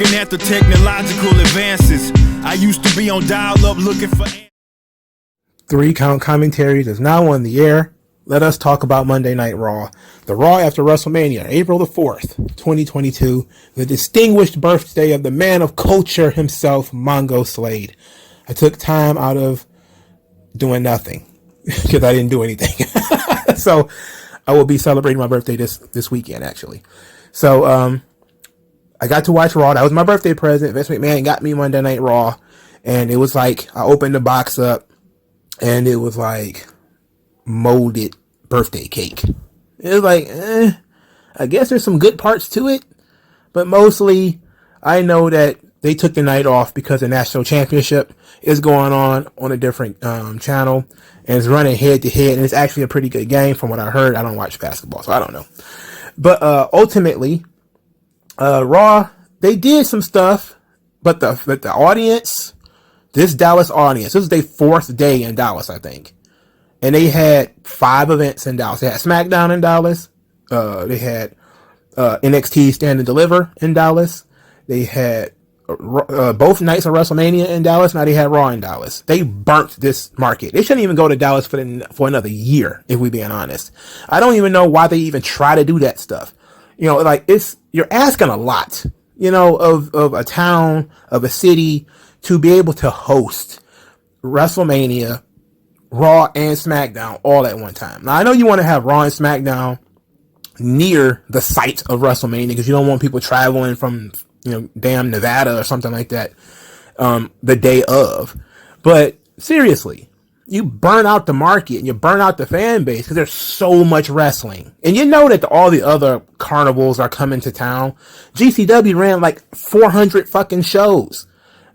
looking at the technological advances. I used to be on dial-up looking for... 3 Count Commentaries is now on the air. Let us talk about Monday Night Raw. The Raw after WrestleMania, April the 4th, 2022. The distinguished birthday of the man of culture himself, MagMongoSlade. I took time out of doing nothing because I didn't do anything. So I will be celebrating my birthday this weekend, actually. So I got to watch Raw. That was my birthday present. Vince McMahon got me Monday Night Raw. And it was like, I opened the box up and it was like molded birthday cake. It was like, I guess there's some good parts to it. But mostly, I know that they took the night off because the national championship is going on a different channel. And it's running head to head. And it's actually a pretty good game from what I heard. I don't watch basketball, so I don't know. But ultimately, Raw, they did some stuff. But the audience, this Dallas audience, this is their 4th day in Dallas, I think. And they had 5 events in Dallas. They had SmackDown in Dallas. They had NXT Stand and Deliver in Dallas. They had both nights of WrestleMania in Dallas. Now they had Raw in Dallas. They burnt this market. They shouldn't even go to Dallas for another year, if we're being honest. I don't even know why they even try to do that stuff. You know, like you're asking a lot, you know, of a town, of a city to be able to host WrestleMania, Raw and SmackDown all at one time. Now I know you want to have Raw and SmackDown near the site of WrestleMania because you don't want people traveling from, you know, damn Nevada or something like that, the day of. But seriously, you burn out the market and you burn out the fan base because there's so much wrestling. And you know that all the other carnivals are coming to town. GCW ran like 400 fucking shows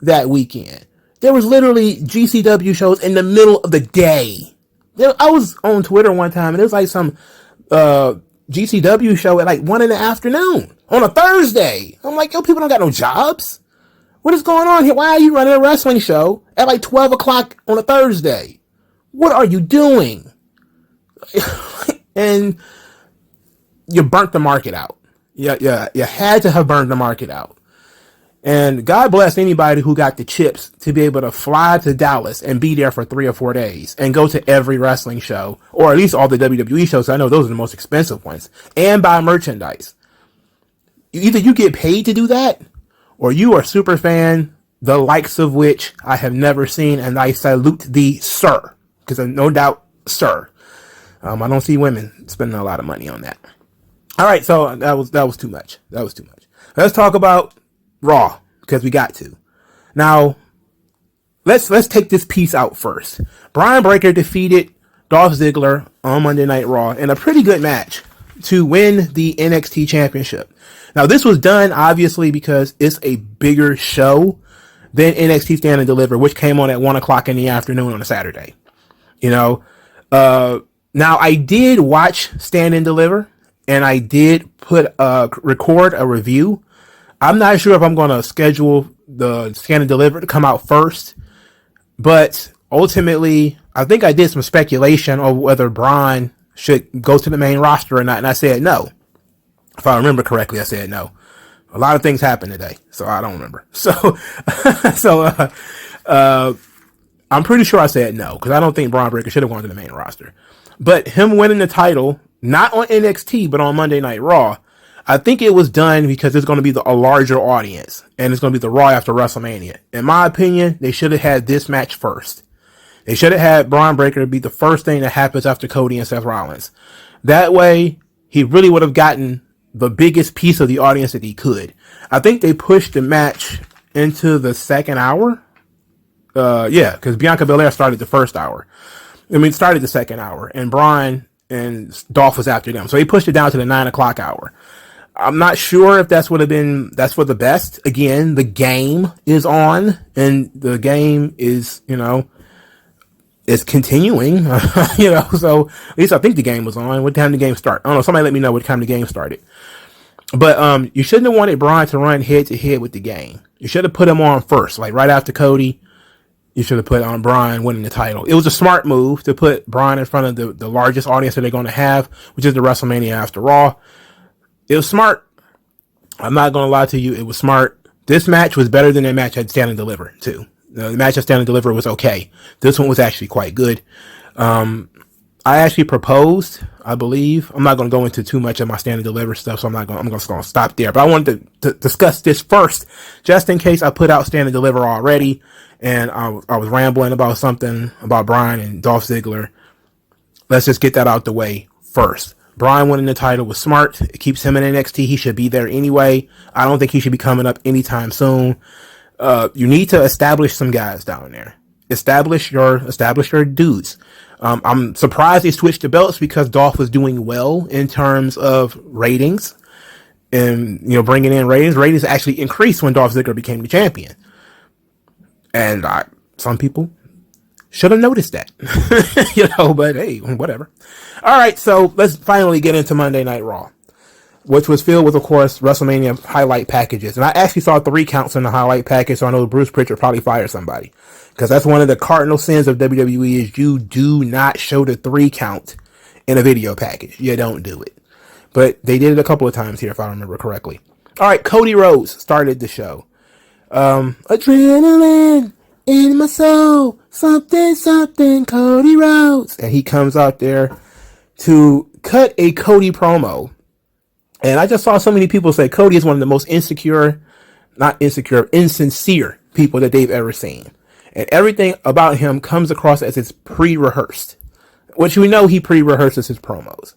that weekend. There was literally GCW shows in the middle of the day. I was on Twitter one time and it was like some GCW show at like 1 PM on a Thursday. I'm like, yo, people don't got no jobs. What is going on here? Why are you running a wrestling show at like 12 o'clock on a Thursday? What are you doing? And you burnt the market out. Yeah, you had to have burned the market out. And God bless anybody who got the chips to be able to fly to Dallas and be there for 3 or 4 days and go to every wrestling show, or at least all the WWE shows. I know those are the most expensive ones, and buy merchandise. Either you get paid to do that, or you are a super fan, the likes of which I have never seen, and I salute thee, sir, because no doubt, sir. I don't see women spending a lot of money on that. All right, so that was too much. That was too much. Let's talk about Raw, because we got to. Now, let's take this piece out first. Bron Breakker defeated Dolph Ziggler on Monday Night Raw in a pretty good match to win the NXT Championship. Now, this was done, obviously, because it's a bigger show than NXT Stand and Deliver, which came on at 1 o'clock in the afternoon on a Saturday. You know, now I did watch Stand and Deliver, and I did record a review. I'm not sure if I'm going to schedule the Stand and Deliver to come out first, but ultimately, I think I did some speculation on whether Bron should go to the main roster or not, and I said no. If I remember correctly, I said no. A lot of things happened today, so I don't remember. So I'm pretty sure I said no, because I don't think Bron Breakker should have gone to the main roster. But him winning the title, not on NXT, but on Monday Night Raw, I think it was done because it's going to be a larger audience, and it's going to be the Raw after WrestleMania. In my opinion, they should have had this match first. They should have had Bron Breakker be the first thing that happens after Cody and Seth Rollins. That way, he really would have gotten the biggest piece of the audience that he could. I think they pushed the match into the second hour. Because Bianca Belair started the first hour. Started the second hour, and Bron and Dolph was after them. So he pushed it down to the 9 o'clock hour. I'm not sure if that's for the best. Again, the game is on, and the game is, is continuing, so at least I think the game was on. What time did the game start? I don't know. Somebody let me know what time the game started. But, you shouldn't have wanted Bron to run head to head with the game. You should have put him on first, like right after Cody. You should have put on Bron winning the title. It was a smart move to put Bron in front of the largest audience that they're going to have, which is the WrestleMania after Raw. It was smart. I'm not going to lie to you. It was smart This match was better than that match at Stand and Deliver, too. The match at Stand and Deliver was okay. This one was actually quite good. I actually proposed, I believe. I'm not going to go into too much of my Stand and Deliver stuff, so I'm just going to stop there. But I wanted to discuss this first, just in case I put out Stand and Deliver already, and I was rambling about something about Bryan and Dolph Ziggler. Let's just get that out the way first. Bryan winning the title was smart. It keeps him in NXT. He should be there anyway. I don't think he should be coming up anytime soon. You need to establish some guys down there. Establish your dudes. I'm surprised they switched the belts because Dolph was doing well in terms of ratings and, bringing in ratings. Ratings actually increased when Dolph Ziggler became the champion. And some people should have noticed that, but hey, whatever. All right. So let's finally get into Monday Night Raw, which was filled with, of course, WrestleMania highlight packages. And I actually saw 3 counts in the highlight package, so I know Bruce Pritchard probably fired somebody. Because that's one of the cardinal sins of WWE is you do not show the 3 count in a video package. You don't do it. But they did it a couple of times here, if I remember correctly. All right, Cody Rhodes started the show. Adrenaline in my soul, something, something, Cody Rhodes. And he comes out there to cut a Cody promo. And I just saw so many people say Cody is one of the most insincere people that they've ever seen. And everything about him comes across as it's pre-rehearsed, which we know he pre-rehearses his promos.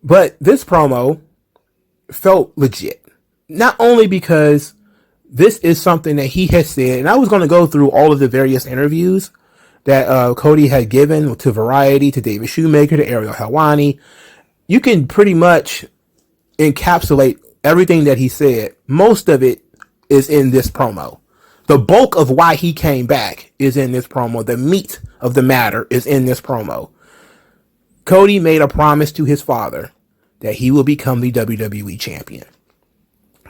But this promo felt legit. Not only because this is something that he has said, and I was going to go through all of the various interviews that Cody had given to Variety, to David Shoemaker, to Ariel Helwani. You can pretty much encapsulate everything that he said. Most of it is in this promo. The bulk of why he came back is in this promo. The meat of the matter is in this promo. Cody made a promise to his father that he will become the WWE champion.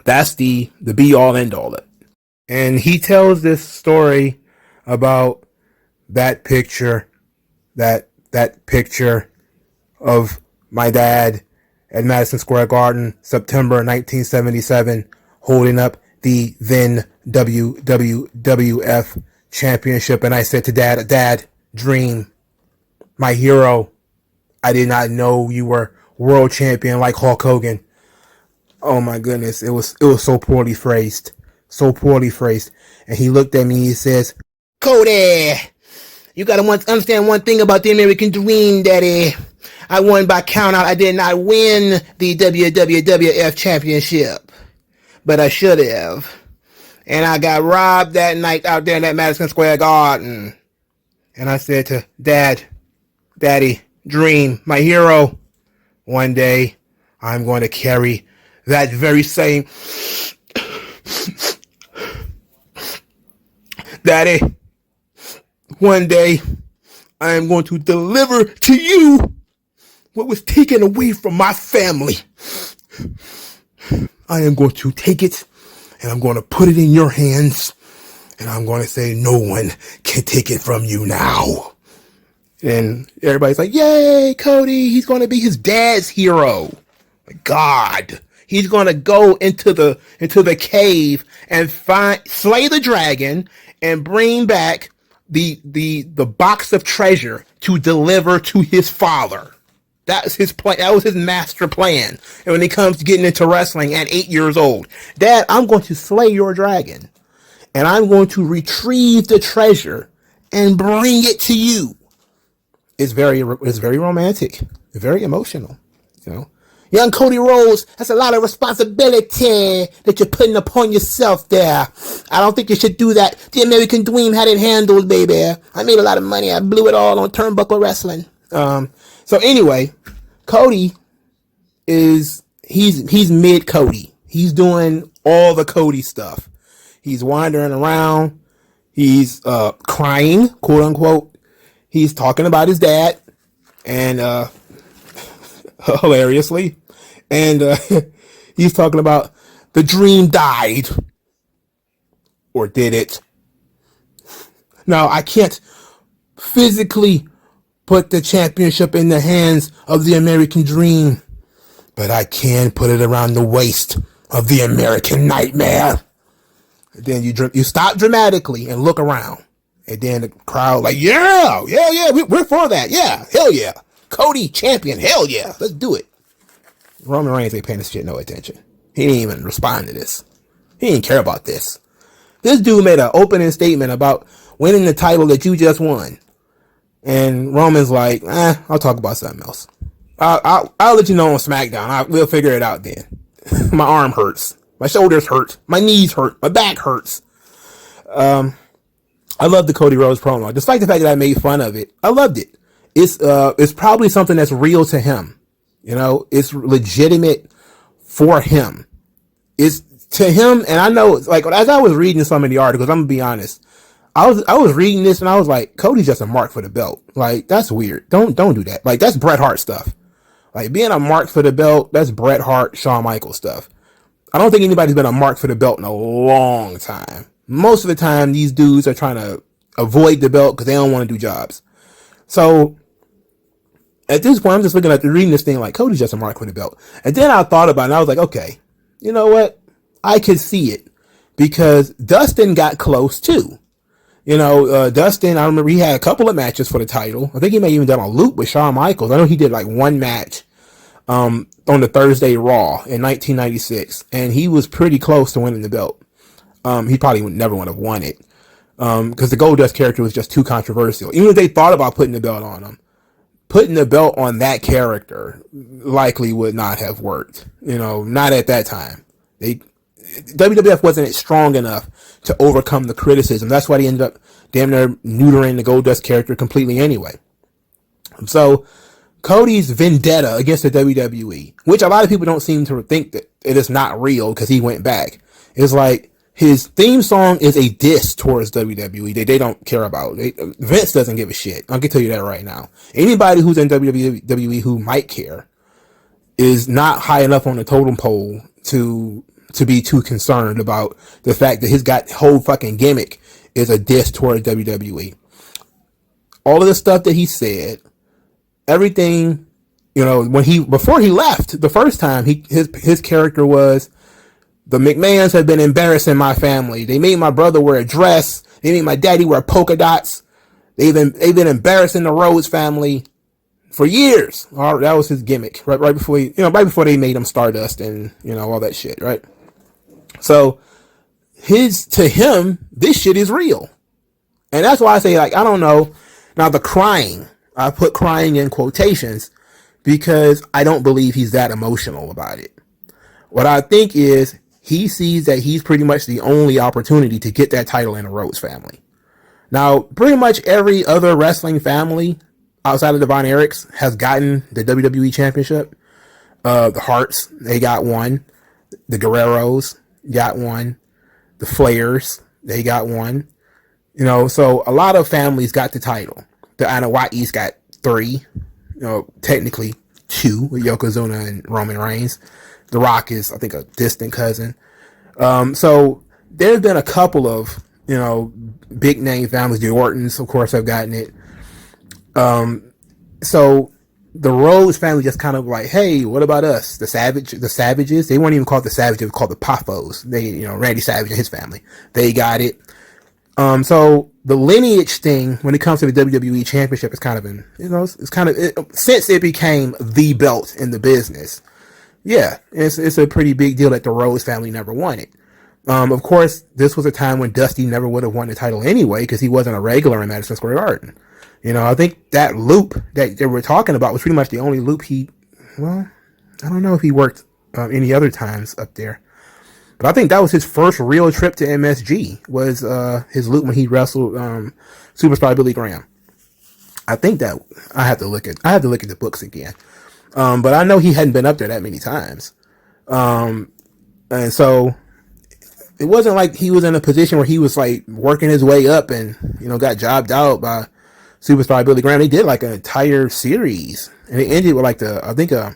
That's the be all end all. And he tells this story about that picture of my dad at Madison Square Garden, September 1977, holding up the then WWF championship. And I said to Dad, Dream, my hero, I did not know you were world champion like Hulk Hogan. Oh my goodness, it was so poorly phrased. And he looked at me and he says, Cody, you gotta understand one thing about the American Dream, Daddy. I won by count out. I did not win the WWF championship, but I should have. And I got robbed that night out there in that Madison Square Garden. And I said to Daddy, Dream, my hero, one day I'm going to carry that very same. Daddy, one day I am going to deliver to you what was taken away from my family. I am going to take it and I'm going to put it in your hands and I'm going to say no one can take it from you now. And everybody's like, yay, Cody, he's going to be his dad's hero. God, he's going to go into the cave and slay the dragon and bring back the box of treasure to deliver to his father. That was his plan. That was his master plan. And when it comes to getting into wrestling at 8 years old, Dad, I'm going to slay your dragon and I'm going to retrieve the treasure and bring it to you. It's very romantic, very emotional, Young Cody Rhodes, that's a lot of responsibility that you're putting upon yourself there. I don't think you should do that. The American Dream had it handled, baby. I made a lot of money. I blew it all on turnbuckle wrestling. So anyway, Cody he's mid Cody. He's doing all the Cody stuff. He's wandering around. He's crying, quote unquote. He's talking about his dad, and hilariously, and he's talking about the dream died, or did it? Now, I can't physically put the championship in the hands of the American Dream, but I can put it around the waist of the American Nightmare. Then you stop dramatically and look around. And then the crowd like, yeah, we're for that. Yeah, hell yeah. Cody champion, hell yeah. Let's do it. Roman Reigns ain't paying this shit no attention. He didn't even respond to this. He didn't care about this. This dude made an opening statement about winning the title that you just won. And Roman's like, I'll talk about something else. I'll let you know on SmackDown. We'll figure it out then. My arm hurts. My shoulders hurt. My knees hurt. My back hurts. I love the Cody Rhodes promo. Despite the fact that I made fun of it, I loved it. It's probably something that's real to him. You know, it's legitimate for him. It's to him, and I know, like, as I was reading some of the articles, I'm gonna be honest. I was reading this and I was like, Cody's just a mark for the belt. Like, that's weird. Don't do that. Like, that's Bret Hart stuff. Like, being a mark for the belt, that's Bret Hart, Shawn Michaels stuff. I don't think anybody's been a mark for the belt in a long time. Most of the time, these dudes are trying to avoid the belt because they don't want to do jobs. So, at this point, I'm just reading this thing like, Cody's just a mark for the belt. And then I thought about it and I was like, okay, you know what? I could see it because Dustin got close too. You know, Dustin, I remember he had a couple of matches for the title. I think he may even done a loop with Shawn Michaels. I know he did like one match on the Thursday Raw in 1996, and he was pretty close to winning the belt. He probably never would have won it because the Goldust character was just too controversial. Even if they thought about putting the belt on him, putting the belt on that character likely would not have worked. You know, not at that time. WWF wasn't strong enough to overcome the criticism. That's why they ended up damn near neutering the Goldust character completely anyway. So Cody's vendetta against the WWE, which a lot of people don't seem to think that it is not real because he went back, is like his theme song is a diss towards WWE that they don't care about. Vince doesn't give a shit. I can tell you that right now. Anybody who's in WWE who might care is not high enough on the totem pole to be too concerned about the fact that his whole fucking gimmick is a diss towards WWE. All of the stuff that he said, everything, you know, before he left the first time, his character was, the McMahons have been embarrassing my family. They made my brother wear a dress. They made my daddy wear polka dots. They've been embarrassing the Rhodes family for years. That was his gimmick, right before they made him Stardust and, you know, all that shit, right? So to him, this shit is real. And that's why I say, like, I don't know. Now the crying, I put crying in quotations because I don't believe he's that emotional about it. What I think is he sees that he's pretty much the only opportunity to get that title in the Rhodes family. Now, pretty much every other wrestling family outside of the Von Erichs has gotten the WWE Championship. The Harts, they got one. The Guerreros got one. The Flairs, they got one. You know, so a lot of families got the title. The Anawai's got 3. You know, technically 2 with Yokozuna and Roman Reigns. The Rock is, I think, a distant cousin. So there's been a couple of, you know, big name families. The Ortons, of course, have gotten it. So the Rhodes family just kind of like, hey, what about us? The Savages, they weren't even called the Savages, they were called the Poffos. Randy Savage and his family, they got it. So the lineage thing, when it comes to the WWE Championship, is kind of since it became the belt in the business. Yeah, it's a pretty big deal that the Rhodes family never won it. Of course, this was a time when Dusty never would have won the title anyway because he wasn't a regular in Madison Square Garden. You know, I think that loop that they were talking about was pretty much the only loop I don't know if he worked any other times up there. But I think that was his first real trip to MSG, was his loop when he wrestled Superstar Billy Graham. I think that I have to look at the books again. But I know he hadn't been up there that many times. And so it wasn't like he was in a position where he was like working his way up and, you know, got jobbed out by Superstar Billy Graham. They did like an entire series, and it ended with like a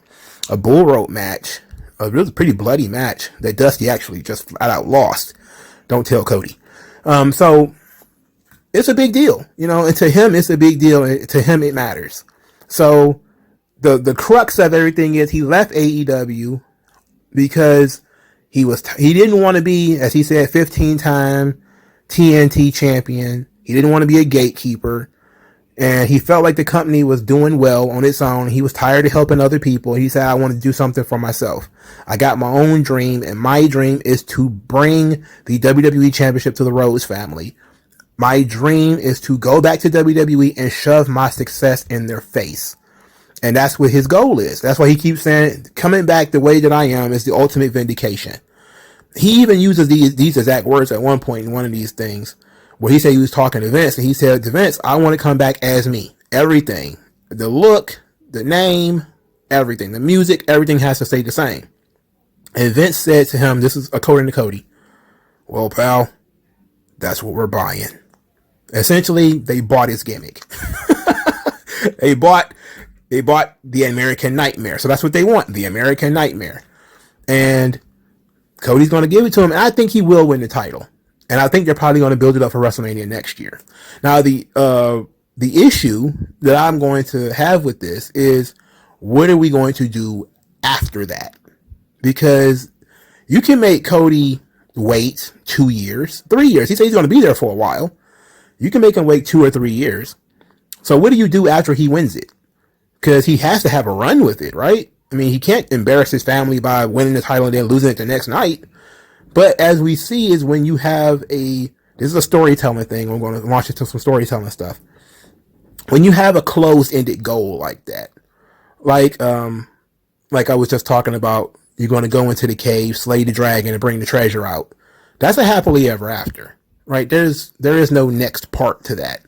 bull rope match. It was a pretty bloody match that Dusty actually just flat out lost. Don't tell Cody. So it's a big deal, you know, and to him, it's a big deal. To him, it matters. So the crux of everything is he left AEW because He didn't want to be, as he said, 15-time TNT champion. He didn't want to be a gatekeeper. And he felt like the company was doing well on its own. He was tired of helping other people. He said, I want to do something for myself. I got my own dream, and my dream is to bring the WWE Championship to the Rhodes family. My dream is to go back to WWE and shove my success in their face. And that's what his goal is. That's why he keeps saying, coming back the way that I am is the ultimate vindication. He even uses these exact words at one point in one of these things, where he said he was talking to Vince, and he said to Vince, I want to come back as me. Everything. The look, the name, everything. The music, everything has to stay the same. And Vince said to him, this is according to Cody, well, pal, that's what we're buying. Essentially, they bought his gimmick. They bought the American Nightmare. So that's what they want, the American Nightmare. And Cody's going to give it to him, and I think he will win the title. And I think they're probably going to build it up for WrestleMania next year. Now, the issue that I'm going to have with this is, what are we going to do after that? Because you can make Cody wait 2 years, 3 years. He said he's going to be there for a while. You can make him wait 2 or 3 years. So what do you do after he wins it? Because he has to have a run with it, right? I mean, he can't embarrass his family by winning the title and then losing it the next night. But as we see is when you have this is a storytelling thing. We're going to launch into some storytelling stuff. When you have a closed-ended goal like that, like I was just talking about, you're going to go into the cave, slay the dragon, and bring the treasure out. That's a happily ever after, right? There is no next part to that.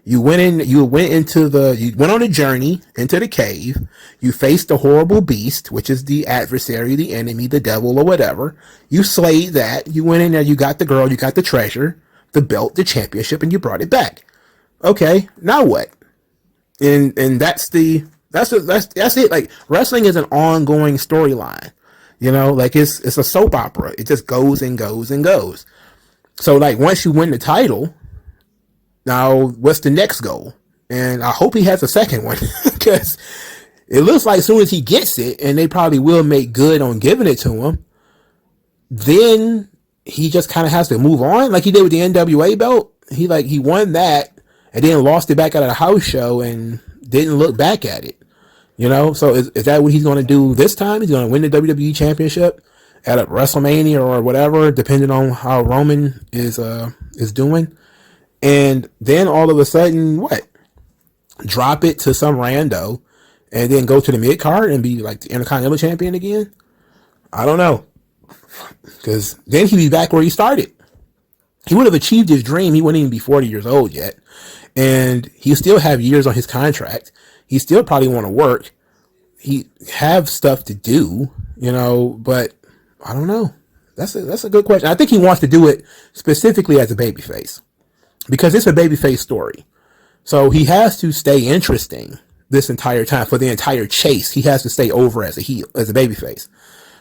You went on a journey into the cave. You faced the horrible beast, which is the adversary, the enemy, the devil, or whatever. You slayed that. You went in there. You got the girl. You got the treasure, the belt, the championship, and you brought it back. Okay, now what? And that's it. Like, wrestling is an ongoing storyline. You know, like it's a soap opera. It just goes and goes and goes. So, like, once you win the title, now what's the next goal? And I hope he has a second one, because it looks like as soon as he gets it, and they probably will make good on giving it to him, then he just kind of has to move on, like he did with the NWA belt. He won that and then lost it back at a house show and didn't look back at it. You know, so is that what he's going to do this time? He's going to win the WWE Championship at a WrestleMania or whatever, depending on how Roman is doing. And then all of a sudden, what? Drop it to some rando and then go to the mid card and be like the Intercontinental Champion again? I don't know. Because then he'd be back where he started. He would have achieved his dream. He wouldn't even be 40 years old yet. And he still have years on his contract. He still probably want to work. He have stuff to do, you know, but I don't know. That's a good question. I think he wants to do it specifically as a babyface, because it's a babyface story. So he has to stay interesting this entire time. For the entire chase, he has to stay over as a heel, as a babyface,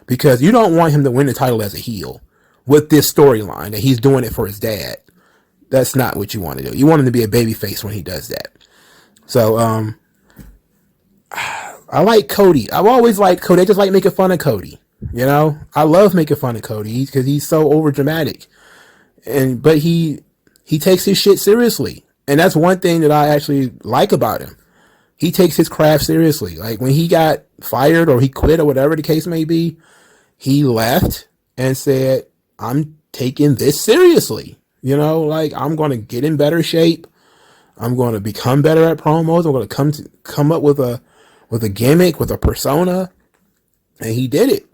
because you don't want him to win the title as a heel with this storyline that he's doing it for his dad. That's not what you want to do. You want him to be a babyface when he does that. So, I like Cody. I've always liked Cody. I just like making fun of Cody. You know, I love making fun of Cody because he's so over dramatic, but he takes his shit seriously. And that's one thing that I actually like about him. He takes his craft seriously. Like when he got fired or he quit or whatever the case may be, he left and said, I'm taking this seriously. You know, like, I'm going to get in better shape. I'm going to become better at promos. I'm going to come up with a gimmick, with a persona. And he did it.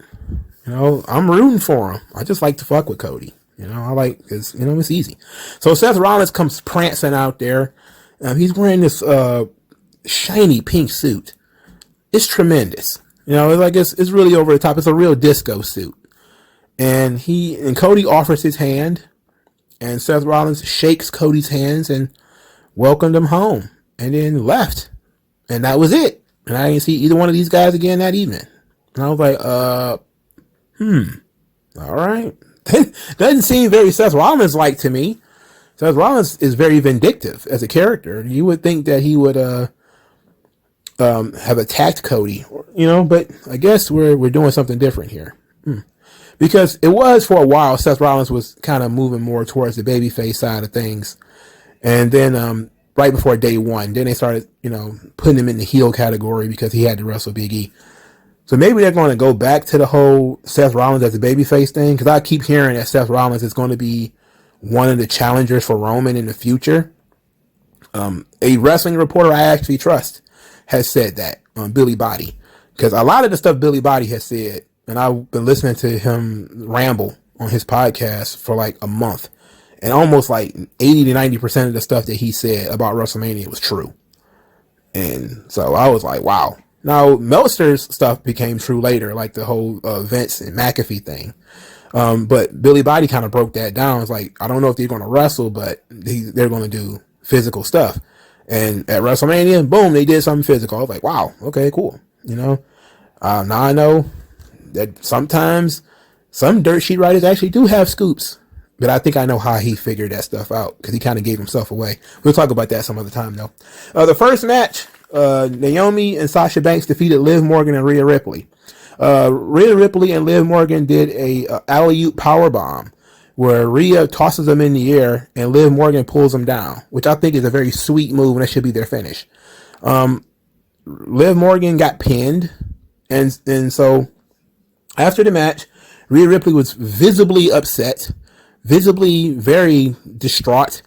You know, I'm rooting for him. I just like to fuck with Cody. You know, I like, because, you know, it's easy. So Seth Rollins comes prancing out there. He's wearing this shiny pink suit. It's tremendous. You know, it's like it's really over the top. It's a real disco suit. And Cody offers his hand, and Seth Rollins shakes Cody's hands and welcomed him home, and then left. And that was it. And I didn't see either one of these guys again that evening. And I was like, all right. Doesn't seem very Seth Rollins-like to me. Seth Rollins is very vindictive as a character. You would think that he would have attacked Cody, you know, but I guess we're doing something different here. because it was for a while. Seth Rollins was kind of moving more towards the babyface side of things, and then right before day one, then they started, putting him in the heel category because he had to wrestle Big E. So maybe they're going to go back to the whole Seth Rollins as a babyface thing, because I keep hearing that Seth Rollins is going to be one of the challengers for Roman in the future. A wrestling reporter I actually trust has said that, Billy Body, because a lot of the stuff Billy Body has said, and I've been listening to him ramble on his podcast for like a month, and almost like 80 to 90% of the stuff that he said about WrestleMania was true. And so I was like, wow. Now, Meltzer's stuff became true later, like the whole Vince and McAfee thing. But Billy Body kind of broke that down. It's like, I don't know if they're going to wrestle, but they're going to do physical stuff. And at WrestleMania, boom, they did something physical. I was like, wow, okay, cool. Now I know that sometimes some dirt sheet writers actually do have scoops. But I think I know how he figured that stuff out, because he kind of gave himself away. We'll talk about that some other time, though. The first match, Naomi and Sasha Banks defeated Liv Morgan and Rhea Ripley. Rhea Ripley and Liv Morgan did a alley-oop powerbomb where Rhea tosses them in the air and Liv Morgan pulls them down, which I think is a very sweet move, and that should be their finish. Liv Morgan got pinned, and so after the match, Rhea Ripley was visibly upset, visibly very distraught,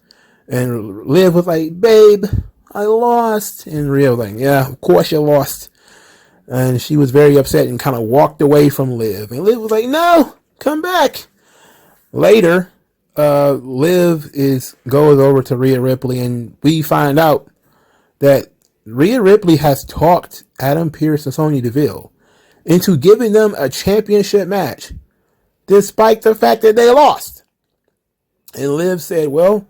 and Liv was like, babe, I lost. And Rhea was like, yeah, of course you lost. And she was very upset and kind of walked away from Liv. And Liv was like, no, come back. Later, Liv goes over to Rhea Ripley, and we find out that Rhea Ripley has talked Adam Pearce and Sonya Deville into giving them a championship match, despite the fact that they lost. And Liv said, well,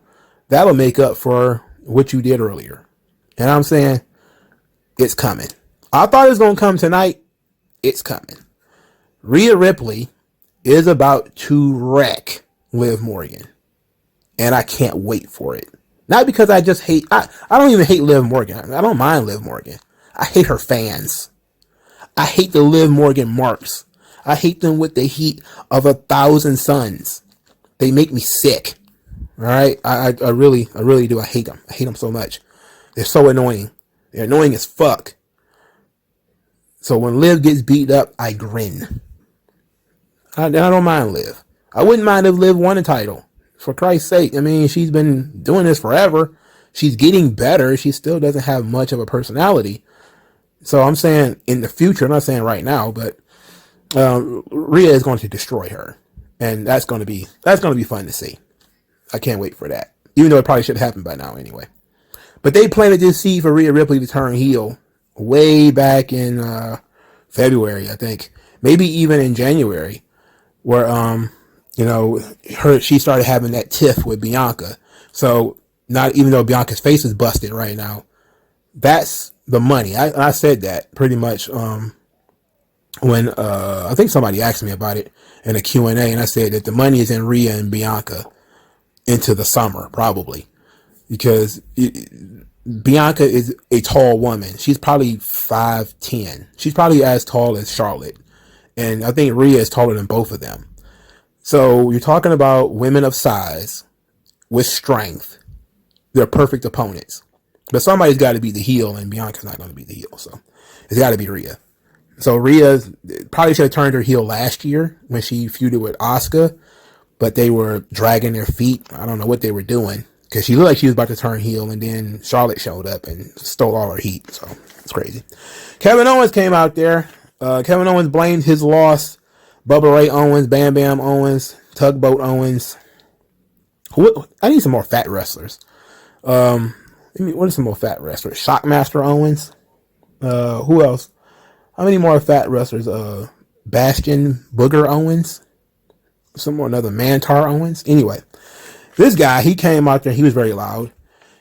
that'll make up for what you did earlier. And I'm saying, it's coming. I thought it was going to come tonight. It's coming. Rhea Ripley is about to wreck Liv Morgan. And I can't wait for it. Not because I just hate, I don't even hate Liv Morgan. I don't mind Liv Morgan. I hate her fans. I hate the Liv Morgan marks. I hate them with the heat of 1,000 suns. They make me sick. All right. I really do. I hate them. I hate them so much. They're so annoying. They're annoying as fuck. So when Liv gets beat up, I grin. I don't mind Liv. I wouldn't mind if Liv won a title. For Christ's sake. I mean, she's been doing this forever. She's getting better. She still doesn't have much of a personality. So I'm saying in the future, I'm not saying right now, but Rhea is going to destroy her. And that's going to be fun to see. I can't wait for that. Even though it probably should have happened by now anyway. But they planted this seed for Rhea Ripley to turn heel way back in February, I think. Maybe even in January, where she started having that tiff with Bianca. So not even though Bianca's face is busted right now, that's the money. I said that pretty much when I think somebody asked me about it in a Q&A, and I said that the money is in Rhea and Bianca into the summer, probably, because Bianca is a tall woman. She's probably 5'10". She's probably as tall as Charlotte, and I think Rhea is taller than both of them. So you're talking about women of size with strength. They're perfect opponents. But somebody's got to be the heel, and Bianca's not going to be the heel, so it's got to be Rhea. So Rhea probably should have turned her heel last year when she feuded with Asuka, but they were dragging their feet. I don't know what they were doing, because she looked like she was about to turn heel, and then Charlotte showed up and stole all her heat. So it's crazy. Kevin Owens came out there. Kevin Owens blamed his loss. Bubba Ray Owens, Bam Bam Owens, Tugboat Owens. I need some more fat wrestlers. What are some more fat wrestlers? Shockmaster Owens. Who else? How many more fat wrestlers? Bastion Booger Owens. Some more, another Mantar Owens. Anyway, this guy, he came out there. He was very loud.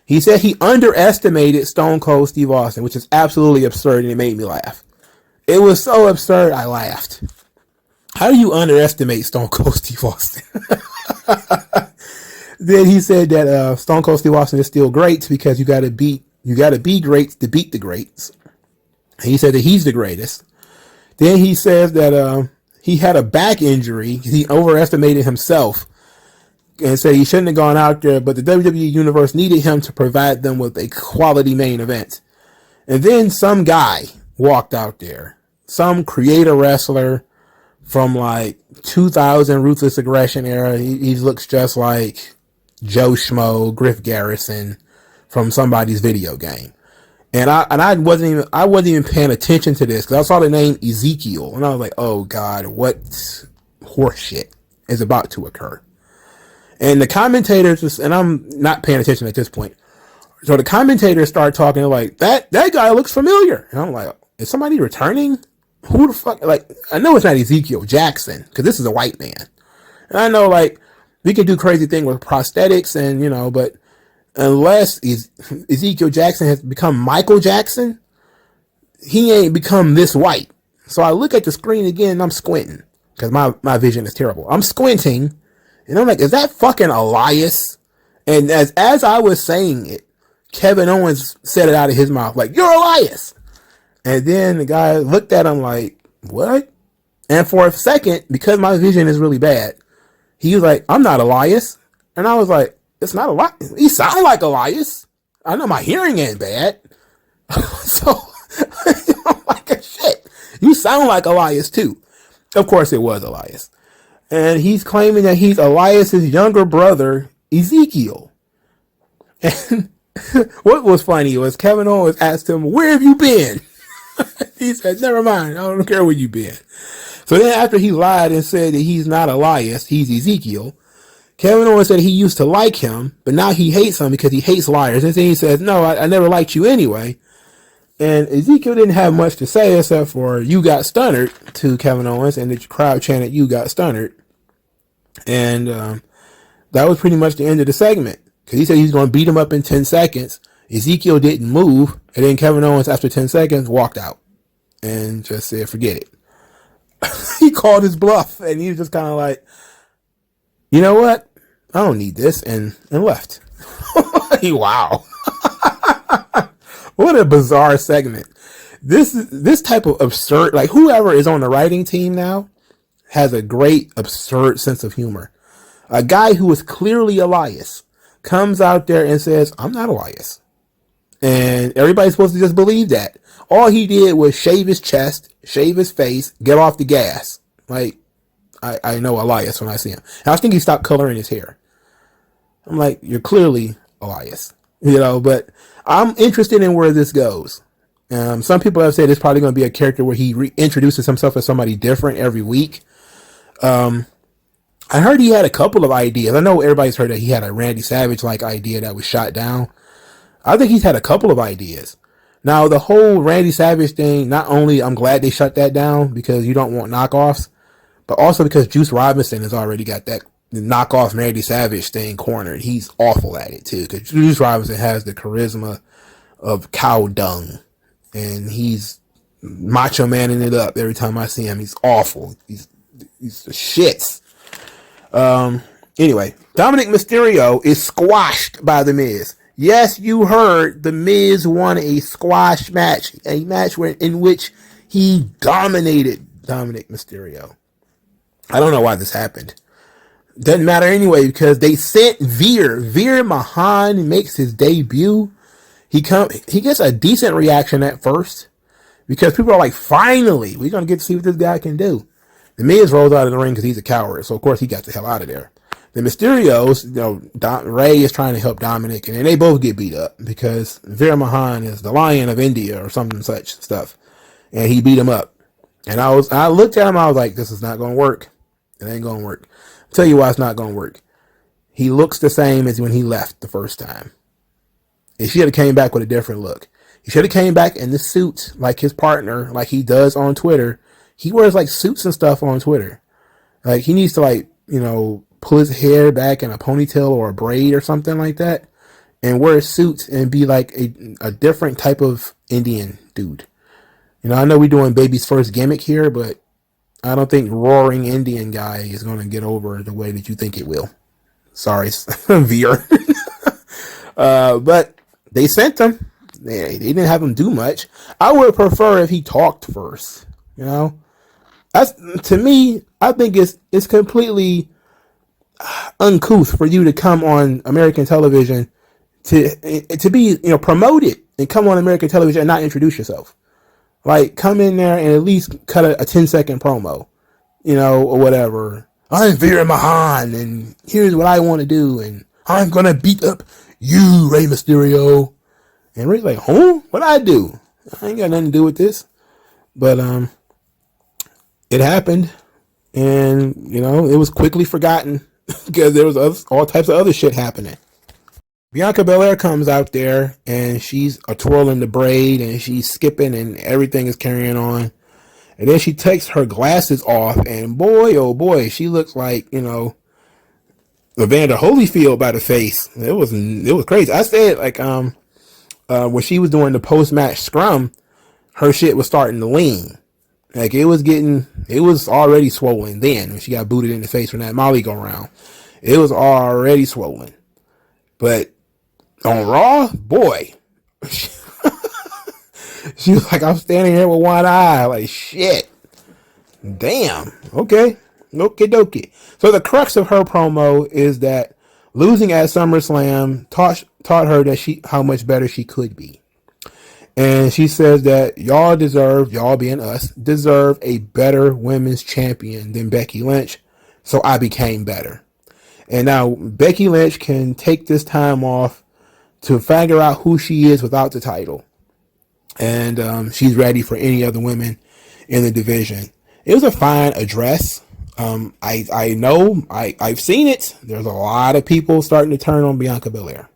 He said he underestimated Stone Cold Steve Austin, which is absolutely absurd, and it made me laugh. It was so absurd, I laughed. How do you underestimate Stone Cold Steve Austin? Then he said that Stone Cold Steve Austin is still great because you got to be greats to beat the greats. And he said that he's the greatest. Then he says that he had a back injury. He overestimated himself and said he shouldn't have gone out there, but the WWE Universe needed him to provide them with a quality main event. And then some guy walked out there, some creator wrestler from like 2000 Ruthless Aggression era. He looks just like Joe Schmo, Griff Garrison from somebody's video game. And I wasn't even paying attention to this because I saw the name Ezekiel and I was like, oh God, what horseshit is about to occur? And the commentators, and I'm not paying attention at this point. So the commentators start talking like that guy looks familiar. And I'm like, is somebody returning? Who the fuck? Like, I know it's not Ezekiel Jackson because this is a white man. And I know like we can do crazy thing with prosthetics and, you know, but unless Ezekiel Jackson has become Michael Jackson, he ain't become this white. So I look at the screen again and I'm squinting because my vision is terrible. I'm squinting and I'm like, is that fucking Elias? And as I was saying it, Kevin Owens said it out of his mouth, like, you're Elias. And then the guy looked at him like, what? And for a second, because my vision is really bad, he was like, I'm not Elias. And I was like, it's not Elias. He sounds like Elias. I know my hearing ain't bad. So I'm like, shit, you sound like Elias too. Of course it was Elias. And he's claiming that he's Elias's younger brother, Ezekiel. And what was funny was Kevin Owens asked him, where have you been? He said, never mind. I don't care where you been. So then after he lied and said that he's not Elias, he's Ezekiel, Kevin Owens said he used to like him, but now he hates him because he hates liars. And then he says, no, I never liked you anyway. And Ezekiel didn't have much to say except for you got stunnered to Kevin Owens, and the crowd chanted, you got stunnered. And that was pretty much the end of the segment. Because he said he's going to beat him up in 10 seconds. Ezekiel didn't move. And then Kevin Owens, after 10 seconds, walked out. And just said, forget it. He called his bluff. And he was just kind of like, you know what? I don't need this. And left. Wow. What a bizarre segment. This type of absurd, like whoever is on the writing team now has a great absurd sense of humor. A guy who is clearly Elias comes out there and says, I'm not Elias. And everybody's supposed to just believe that. All he did was shave his chest, shave his face, get off the gas. Like, I know Elias when I see him. And I think he stopped coloring his hair. I'm like, you're clearly Elias. You know, but I'm interested in where this goes. Some people have said it's probably going to be a character where he reintroduces himself as somebody different every week. I heard he had a couple of ideas. I know everybody's heard that he had a Randy Savage-like idea that was shot down. I think he's had a couple of ideas. Now, the whole Randy Savage thing, not only I'm glad they shut that down because you don't want knockoffs, but also because Juice Robinson has already got that knockoff Randy Savage thing cornered. He's awful at it, too, because Juice Robinson has the charisma of cow dung, and he's macho manning it up every time I see him. He's awful. He's the shits. Anyway, Dominic Mysterio is squashed by The Miz. Yes, you heard, The Miz won a squash match, a match in which he dominated Dominic Mysterio. I don't know why this happened. Doesn't matter anyway, because they sent Veer Mahan makes his debut. He gets a decent reaction at first because people are like, finally, we're going to get to see what this guy can do. The Miz rolls out of the ring because he's a coward. So, of course, he got the hell out of there. The Mysterios, you know, Ray is trying to help Dominic, and they both get beat up because Veer Mahan is the Lion of India or something such stuff. And he beat him up. And I looked at him, I was like, this is not going to work. It ain't going to work. I'll tell you why it's not going to work. He looks the same as when he left the first time. He should have came back with a different look. He should have came back in the suit like his partner, like he does on Twitter. He wears like suits and stuff on Twitter. Like he needs to like, you know, pull his hair back in a ponytail or a braid or something like that and wear a suit and be like a different type of Indian dude. You know, I know we're doing baby's first gimmick here, but I don't think roaring Indian guy is going to get over the way that you think it will. Sorry, Veer. But they sent him. They didn't have him do much. I would prefer if he talked first, you know. That's, to me, I think it's completely uncouth for you to come on American television to be, promoted and come on American television and not introduce yourself. Like, come in there and at least cut a 10-second promo, or whatever. I'm Veer Mahan, and here's what I want to do, and I'm gonna beat up you, Rey Mysterio. And Rey's like, huh? What'd I do? I ain't got nothing to do with this. But it happened, and it was quickly forgotten because there was all types of other shit happening. Bianca Belair comes out there, and she's twirling the braid, and she's skipping, and everything is carrying on. And then she takes her glasses off, and boy, oh boy, she looks like, Evander Holyfield by the face. It was crazy. I said, like, when she was doing the post-match scrum, her shit was starting to lean. Like, it was already swollen then when she got booted in the face from that Molly go round. It was already swollen. But on Raw, boy, she was like, I'm standing here with one eye. Like, shit. Damn. Okay. Okie dokie. So the crux of her promo is that losing at SummerSlam taught her that how much better she could be. And she says that y'all being us, deserve a better women's champion than Becky Lynch. So I became better. And now Becky Lynch can take this time off to figure out who she is without the title. And she's ready for any other women in the division. It was a fine address. I know, I've seen it. There's a lot of people starting to turn on Bianca Belair.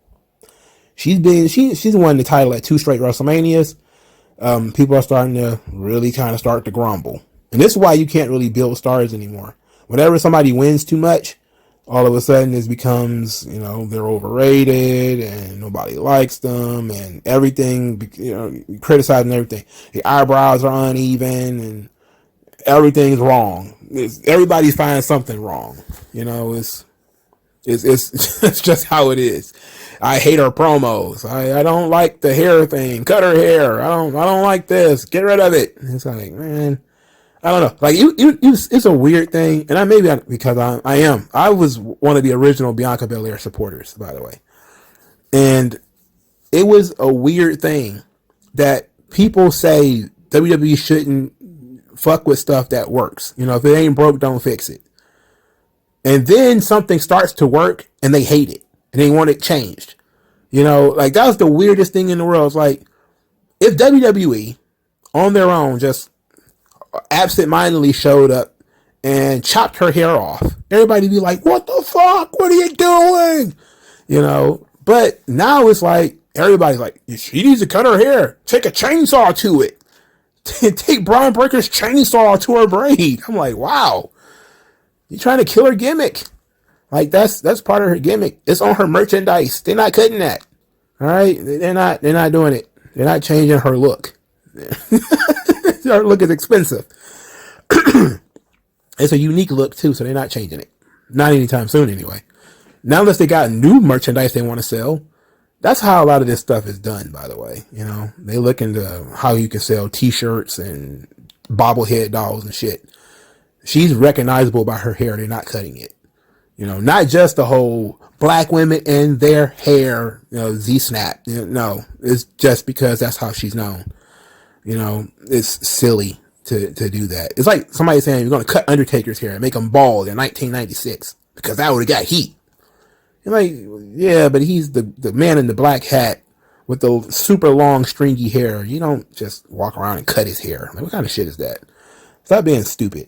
She's won the title at 2 straight WrestleManias. People are starting to really kind of start to grumble. And this is why you can't really build stars anymore. Whenever somebody wins too much, all of a sudden it becomes, they're overrated and nobody likes them and everything, criticizing everything. The eyebrows are uneven and everything's wrong. Everybody finds something wrong. It's it's just how it is. I hate her promos. I don't like the hair thing. Cut her hair. I don't like this. Get rid of it. It's like, man, I don't know. Like it's a weird thing, and because I was one of the original Bianca Belair supporters, by the way, and it was a weird thing that people say WWE shouldn't fuck with stuff that works. If it ain't broke, don't fix it. And then something starts to work and they hate it and they want it changed. Like that was the weirdest thing in the world. It's like if WWE on their own just absentmindedly showed up and chopped her hair off, everybody'd be like, what the fuck? What are you doing? But now it's like, everybody's like, she needs to cut her hair. Take a chainsaw to it. Take Bron Breakker's chainsaw to her braid. I'm like, wow. You're trying to kill her gimmick. Like that's part of her gimmick. It's on her merchandise. They're not cutting that. All right? They're not doing it. They're not changing her look. Her look is expensive. It's a unique look too, so they're not changing it. Not anytime soon anyway. Now unless they got new merchandise they want to sell. That's how a lot of this stuff is done, by the way. They look into how you can sell t-shirts and bobblehead dolls and shit. She's recognizable by her hair. They're not cutting it. Not just the whole black women and their hair, Z-snap. No, it's just because that's how she's known. It's silly to do that. It's like somebody saying you're going to cut Undertaker's hair and make him bald in 1996 because that would have got heat. You're like, yeah, but he's the man in the black hat with the super long stringy hair. You don't just walk around and cut his hair. Like, what kind of shit is that? Stop being stupid.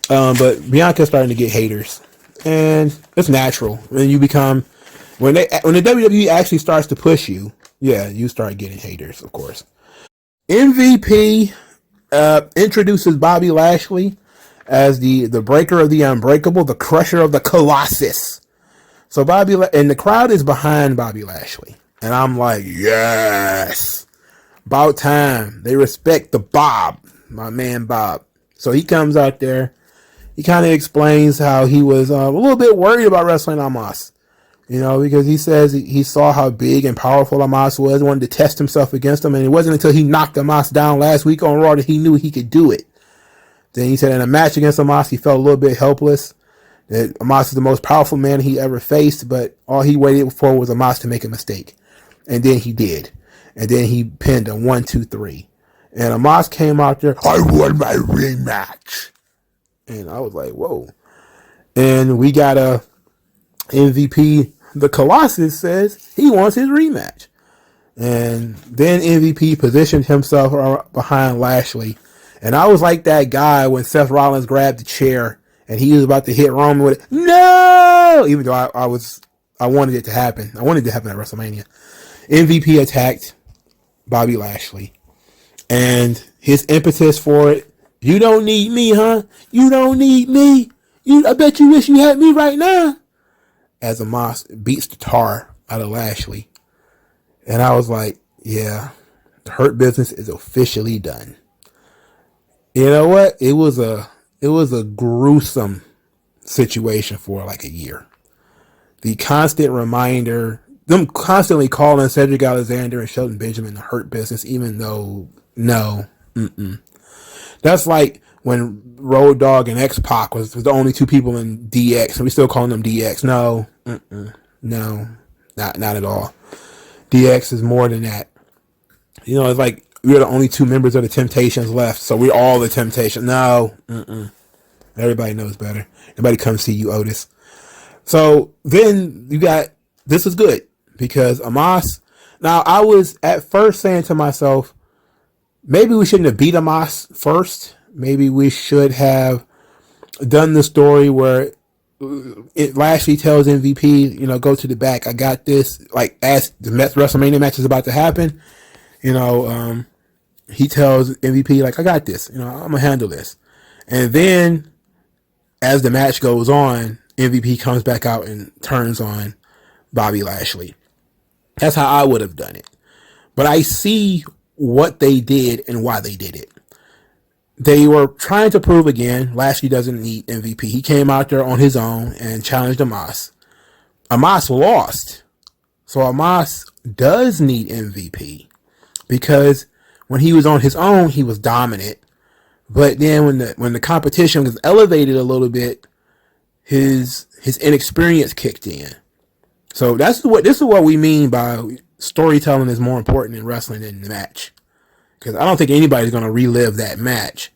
But Bianca's starting to get haters, and it's natural. When you become, when the WWE actually starts to push you, yeah, you start getting haters, of course. MVP introduces Bobby Lashley as the breaker of the unbreakable, the crusher of the Colossus. So and the crowd is behind Bobby Lashley, and I'm like, yes, about time. They respect the Bob, my man Bob. So he comes out there. He kind of explains how he was a little bit worried about wrestling Omos, because he says he saw how big and powerful Omos was, wanted to test himself against him, and it wasn't until he knocked Omos down last week on Raw that he knew he could do it. Then he said in a match against Omos, he felt a little bit helpless. That Omos is the most powerful man he ever faced, but all he waited for was Omos to make a mistake. And then he did. And then he pinned him 1, 2, 3. And Omos came out there, I won my rematch. And I was like, whoa. And we got a MVP. The Colossus says he wants his rematch. And then MVP positioned himself behind Lashley. And I was like that guy when Seth Rollins grabbed the chair and he was about to hit Roman with it. No! Even though I wanted it to happen. I wanted it to happen at WrestleMania. MVP attacked Bobby Lashley. And his impetus for it, you don't need me, huh? You don't need me. I bet you wish you had me right now. As Omos beats the tar out of Lashley. And I was like, yeah, the Hurt Business is officially done. You know what? It was a gruesome situation for like a year. The constant reminder, them constantly calling Cedric Alexander and Shelton Benjamin the Hurt Business, even though, no. That's like when Road Dogg and X-Pac was the only two people in DX, and we still calling them DX. No, no, not at all. DX is more than that. You know, it's like we're the only two members of the Temptations left, so we're all the Temptations. No, everybody knows better. Nobody comes see you, Otis. So then you got, this is good because Omos. Now I was at first saying to myself, maybe we shouldn't have beat Omos first. Maybe we should have done the story where Lashley tells MVP, you know, go to the back. I got this. Like as the WrestleMania match is about to happen, you know, he tells MVP like, I got this. You know, I'm gonna handle this. And then as the match goes on, MVP comes back out and turns on Bobby Lashley. That's how I would have done it. But I see what they did and why they did it. They were trying to prove again, Lashley doesn't need MVP. He came out there on his own and challenged Omos. Omos lost. So Omos does need MVP because when he was on his own, he was dominant. But then when the competition was elevated a little bit, his inexperience kicked in. So this is what we mean by storytelling is more important in wrestling than the match. Because I don't think anybody's going to relive that match.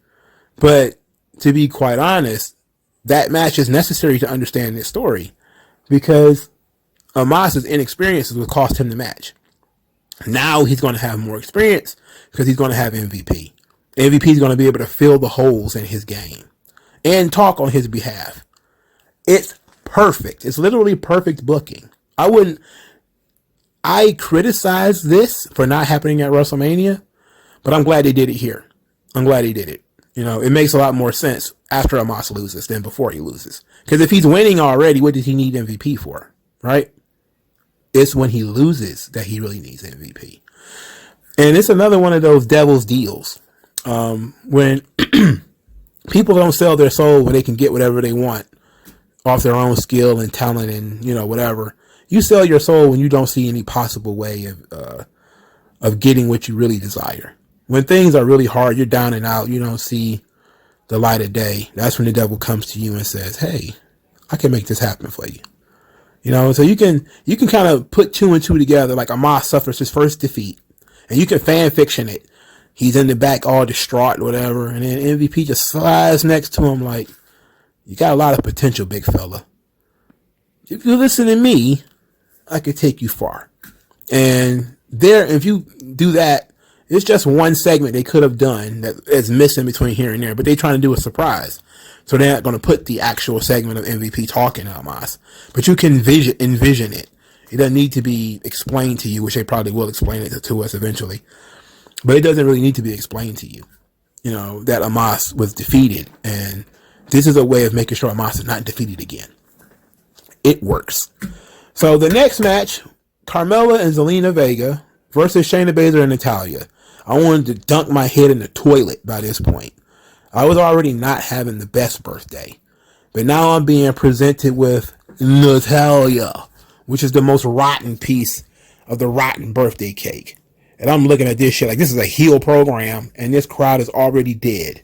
But to be quite honest, that match is necessary to understand this story. Because Omos's inexperience will cost him the match. Now he's going to have more experience because he's going to have MVP. MVP is going to be able to fill the holes in his game and talk on his behalf. It's perfect. It's literally perfect booking. I criticize this for not happening at WrestleMania, but I'm glad they did it here. I'm glad they did it. You know, it makes a lot more sense after Omos loses than before he loses. Because if he's winning already, what does he need MVP for? Right? It's when he loses that he really needs MVP. And it's another one of those devil's deals. When people don't sell their soul when they can get whatever they want off their own skill and talent and, you know, whatever. You sell your soul when you don't see any possible way of getting what you really desire. When things are really hard, you're down and out, you don't see the light of day. That's when the devil comes to you and says, hey, I can make this happen for you. You know, so you can kind of put two and two together, like Omos suffers his first defeat. And you can fan fiction it. He's in the back all distraught, whatever, and then MVP just slides next to him like, you got a lot of potential, big fella. If you listen to me, I could take you far. And there, if you do that, it's just one segment they could have done that is missing between here and there, but they're trying to do a surprise. So they're not going to put the actual segment of MVP talking to Omos. But you can envision it. It doesn't need to be explained to you, which they probably will explain it to us eventually. But it doesn't really need to be explained to you, you know, that Omos was defeated. And this is a way of making sure Omos is not defeated again. It works. So the next match, Carmella and Zelina Vega versus Shayna Baszler and Natalya. I wanted to dunk my head in the toilet by this point. I was already not having the best birthday. But now I'm being presented with Natalya, which is the most rotten piece of the rotten birthday cake. And I'm looking at this shit like this is a heel program and this crowd is already dead.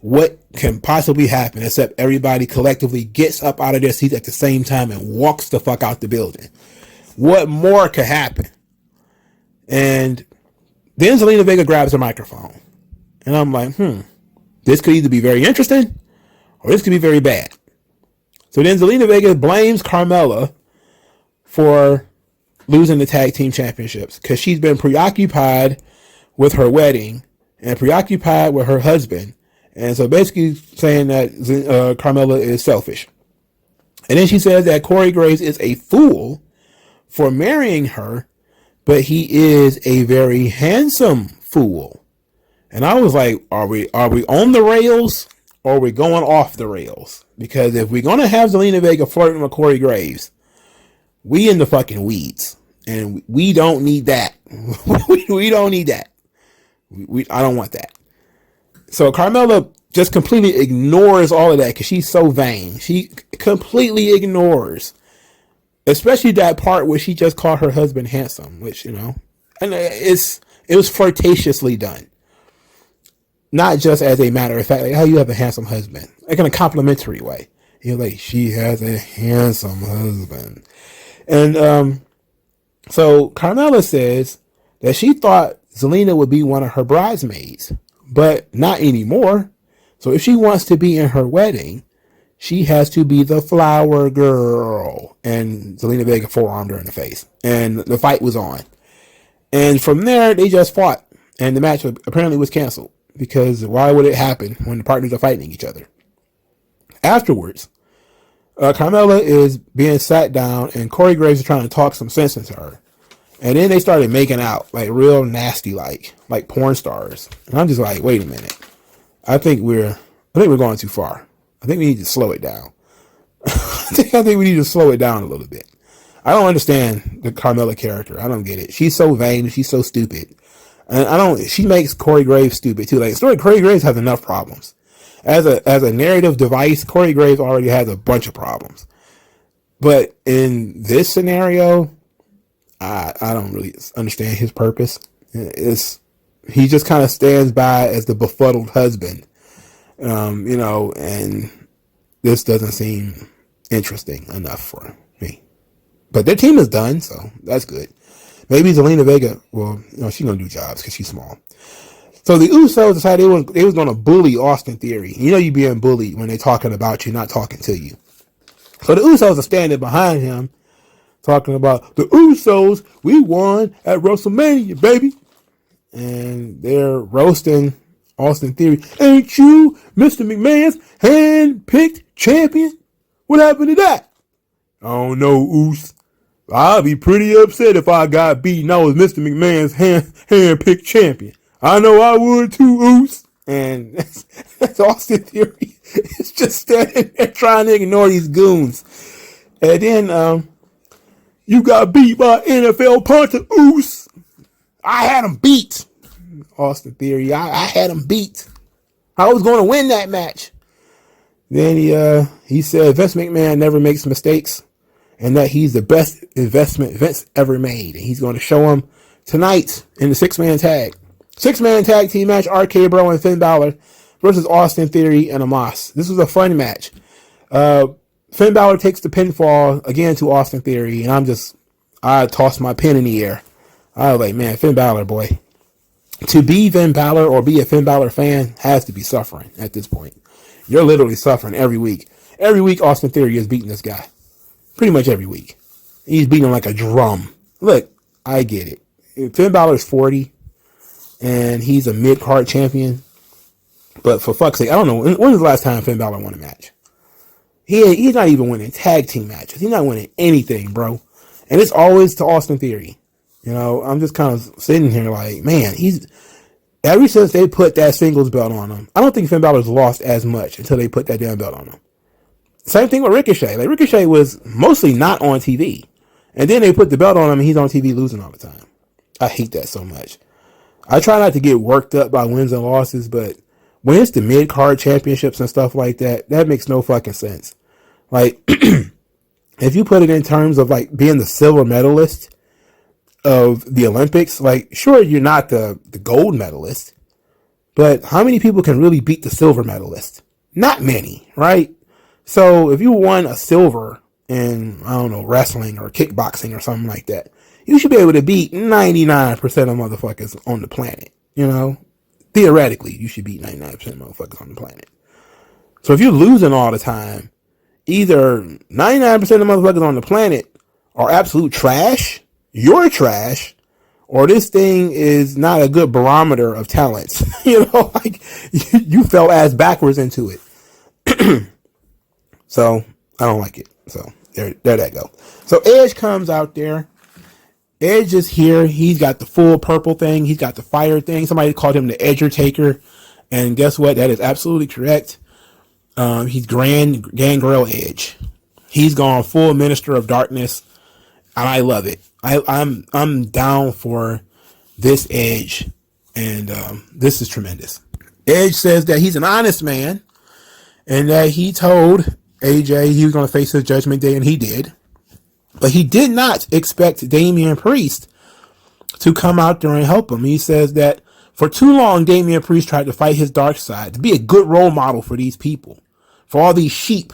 what can possibly happen except everybody collectively gets up out of their seats at the same time and walks the fuck out the building. What more could happen? And then Zelina Vega grabs her microphone. And I'm like, this could either be very interesting or this could be very bad. So then Zelina Vega blames Carmella for losing the tag team championships because she's been preoccupied with her wedding and preoccupied with her husband. And so basically saying that Carmella is selfish. And then she says that Corey Graves is a fool for marrying her, but he is a very handsome fool. And I was like, are we on the rails or are we going off the rails? Because if we're going to have Zelina Vega flirting with Corey Graves, we in the fucking weeds. And we don't need that. we don't need that. I don't want that. So Carmella just completely ignores all of that because she's so vain. She completely ignores, especially that part where she just called her husband handsome, which, you know, and it was flirtatiously done. Not just as a matter of fact, like, how you have a handsome husband, like in a complimentary way. You're like, she has a handsome husband. And so Carmella says that she thought Zelina would be one of her bridesmaids, but not anymore. So if she wants to be in her wedding, she has to be the flower girl. And Zelina Vega forearmed her in the face. And the fight was on. And from there, they just fought. And the match apparently was canceled. Because why would it happen when the partners are fighting each other? Afterwards, Carmella is being sat down and Corey Graves is trying to talk some sense into her. And then they started making out, like real nasty, like porn stars. And I'm just like, wait a minute. I think we're going too far. I think we need to slow it down. I think we need to slow it down a little bit. I don't understand the Carmella character. I don't get it. She's so vain. She's so stupid. And she makes Corey Graves stupid too. Like, Corey Graves has enough problems. As a narrative device, Corey Graves already has a bunch of problems. But in this scenario, I don't really understand his purpose. He just kind of stands by as the befuddled husband, you know, and this doesn't seem interesting enough for me. But their team is done, so that's good. Maybe Zelina Vega, well, you know, she's going to do jobs because she's small. So the Usos decided they was going to bully Austin Theory. You know you're being bullied when they're talking about you, not talking to you. So the Usos are standing behind him, talking about the Usos, we won at WrestleMania, baby. And they're roasting Austin Theory. Ain't you Mr. McMahon's hand-picked champion? What happened to that? I don't know, Oos. I'll be pretty upset if I got beaten. I was Mr. McMahon's hand-picked champion. I know I would too, Oos. And that's Austin Theory. It's just standing there trying to ignore these goons. And then you got beat by NFL punter, Oos. I had him beat. Austin Theory. I had him beat. I was going to win that match. Then he said Vince McMahon never makes mistakes and that he's the best investment Vince ever made. And he's going to show him tonight in the six-man tag team match, RK Bro and Finn Balor versus Austin Theory and Amos. This was a fun match. Finn Balor takes the pinfall again to Austin Theory, and I tossed my pen in the air. I was like, man, Finn Balor, boy. To be Finn Balor or be a Finn Balor fan has to be suffering at this point. You're literally suffering every week. Every week, Austin Theory is beating this guy. Pretty much every week. He's beating him like a drum. Look, I get it. Finn Balor's 40, and he's a mid-card champion. But for fuck's sake, I don't know. When was the last time Finn Balor won a match? He's not even winning tag team matches. He's not winning anything, bro. And it's always to Austin Theory. You know, I'm just kind of sitting here like, man, ever since they put that singles belt on him, I don't think Finn Balor's lost as much until they put that damn belt on him. Same thing with Ricochet. Like, Ricochet was mostly not on TV. And then they put the belt on him and he's on TV losing all the time. I hate that so much. I try not to get worked up by wins and losses, but when it's the mid-card championships and stuff like that, that makes no fucking sense. Like, if you put it in terms of, like, being the silver medalist of the Olympics, like, sure, you're not the gold medalist, But how many people can really beat the silver medalist? Not many, right? So if you won a silver in, I don't know, wrestling or kickboxing or something like that, you should be able to beat 99% of motherfuckers on the planet. You know, theoretically, you should beat 99% of motherfuckers on the planet. So if you're losing all the time, either 99% of motherfuckers on the planet are absolute trash, you're trash, or this thing is not a good barometer of talents. You know, like you fell ass backwards into it. So I don't like it. So there that go. So Edge comes out there. Edge is here. He's got the full purple thing. He's got the fire thing. Somebody called him the Edger Taker. And guess what? That is absolutely correct. He's Gangrel Edge. He's gone full Minister of Darkness. And I love it. I'm down for this Edge. And this is tremendous. Edge says that he's an honest man. And that he told AJ he was going to face his judgment day. And he did. But he did not expect Damian Priest to come out there and help him. He says that for too long, Damian Priest tried to fight his dark side, to be a good role model for these people, for all these sheep.